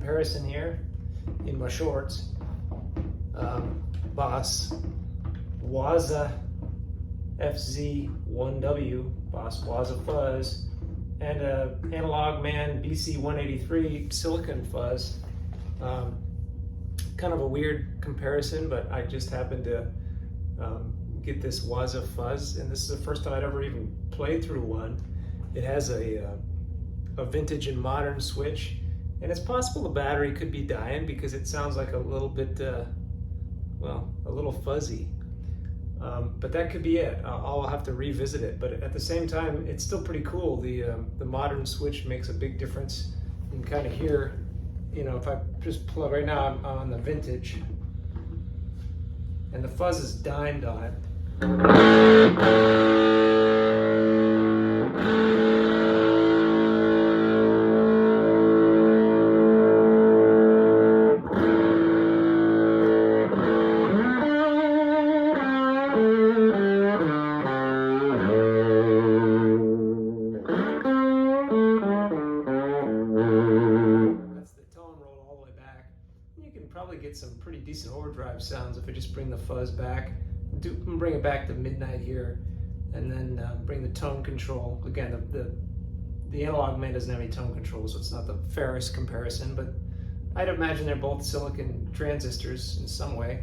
comparison here in my shorts. Boss Waza FZ1W, Boss Waza Fuzz, and Analogman BC183 Silicon Fuzz. Kind of a weird comparison, but I just happened to get this Waza Fuzz, and this is the first time I'd ever even played through one. It has a vintage and modern switch, and it's possible the battery could be dying because it sounds like a little bit, well, a little fuzzy. But that could be it. I'll have to revisit it. But at the same time, it's still pretty cool. The modern switch makes a big difference. You can kind of hear, you know, if I just plug right now, I'm on the vintage, and the fuzz is dimed on it. Probably get some pretty decent overdrive sounds if I just bring the fuzz back, bring it back to midnight here, and then bring the tone control. Again, the Analogman doesn't have any tone control, so it's not the fairest comparison, but I'd imagine they're both silicon transistors in some way.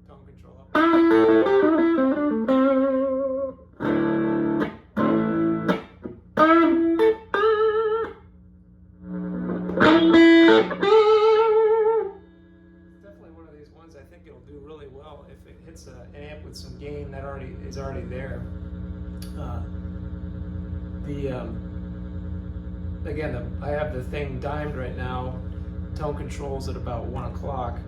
Tone control up. Definitely one of these ones I think it'll do really well if it hits an amp with some gain that is already there. Again, I have the thing dimed right now. Tone controls at about 1 o'clock,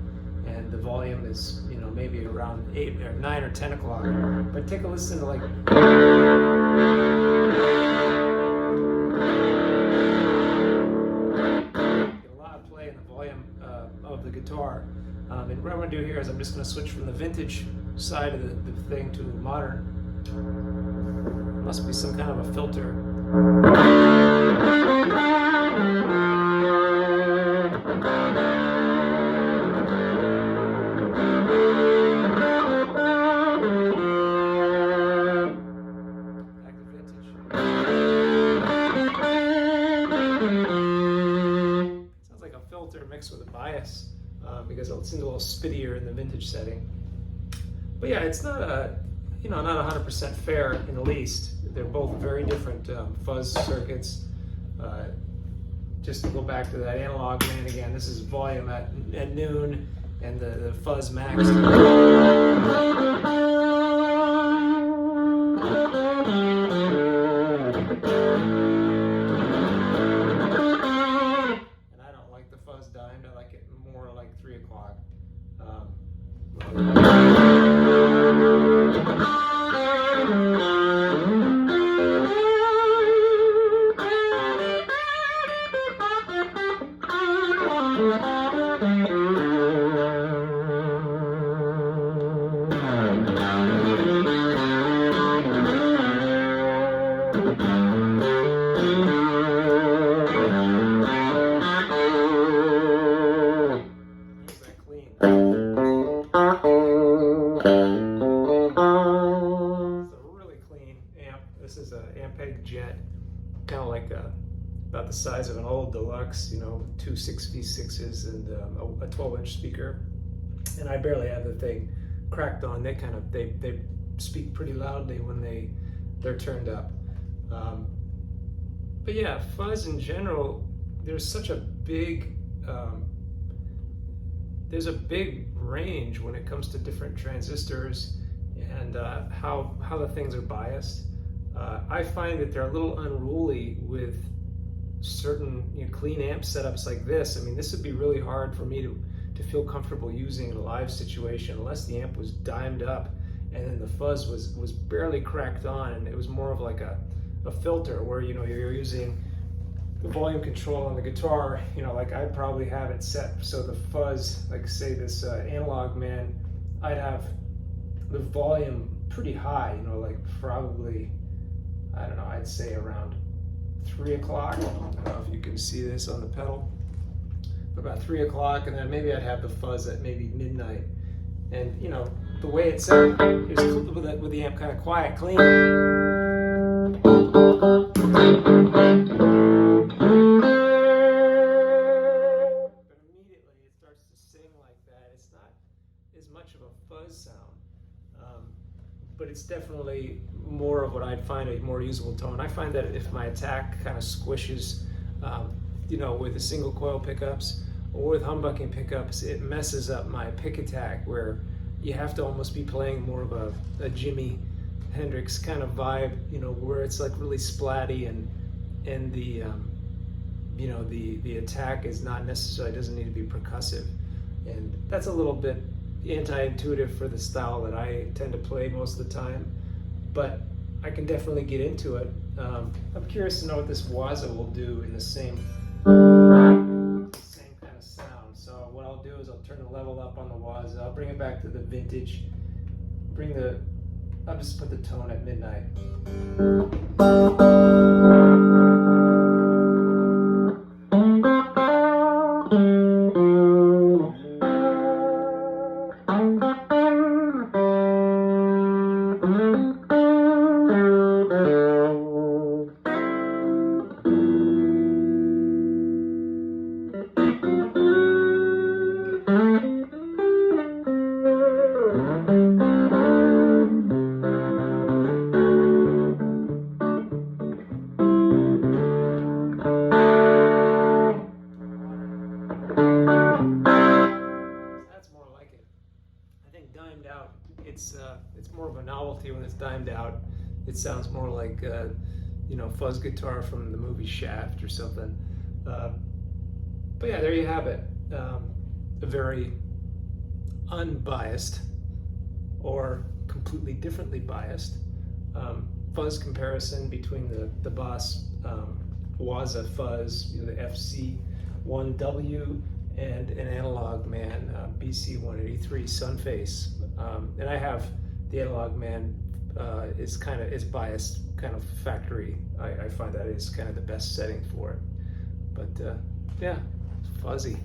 and the volume is, you know, maybe around 8 or 9 or 10 o'clock. But take a listen to like. Of the guitar. And what I'm going to do here is I'm just going to switch from the vintage side of the thing to modern. Must be some kind of a filter. Back to vintage. Sounds like a filter mixed with a bias. Because it seems a little spittier in the vintage setting. But yeah, it's not not 100% fair in the least. They're both very different fuzz circuits. Just to go back to that Analogman again, this is volume at noon, and the fuzz max. Dimed. I like it more like 3 o'clock. This is an Ampeg Jet, kind of like about the size of an old deluxe, you know, 2 6v6s and a 12-inch speaker. And I barely have the thing cracked on. They speak pretty loudly when they're turned up. But yeah, fuzz in general, there's such a big range when it comes to different transistors and how the things are biased. I find that they're a little unruly with certain clean amp setups like this. I mean, this would be really hard for me to feel comfortable using in a live situation unless the amp was dimed up and then the fuzz was barely cracked on, and it was more of like a filter where you're using the volume control on the guitar. Like I'd probably have it set so the fuzz, like say this Analogman I'd have the volume pretty high, you know, like probably, I don't know, I'd say around 3 o'clock. I don't know if you can see this on the pedal. About 3 o'clock, and then maybe I'd have the fuzz at maybe midnight. And you know, the way it sounds is with the amp kind of quiet, clean. But immediately it starts to sing like that. It's not as much of a fuzz sound, but it's definitely more of what I'd find a more usable tone. I find that if my attack kind of squishes, you know, with the single coil pickups or with humbucking pickups, it messes up my pick attack, where you have to almost be playing more of a Jimi Hendrix kind of vibe, you know, where it's like really splatty, and the you know, the attack is not necessarily, doesn't need to be percussive, and that's a little bit anti-intuitive for the style that I tend to play most of the time, but I can definitely get into it. I'm curious to know what this Waza will do in the same kind of sound. So what I'll do is I'll turn the level up on the Waza. I'll bring it back to the vintage. I'll just put the tone at midnight. Dimed out, it's more of a novelty when it's dimed out. It sounds more like you know, fuzz guitar from the movie Shaft or something. But yeah, there you have it. A very unbiased or completely differently biased fuzz comparison between the Boss Waza Fuzz, you know, the FC1W, and an Analogman BC183 Sunface. And I have the Analogman is biased, kind of factory. I find that is kind of the best setting for it. But yeah, it's fuzzy.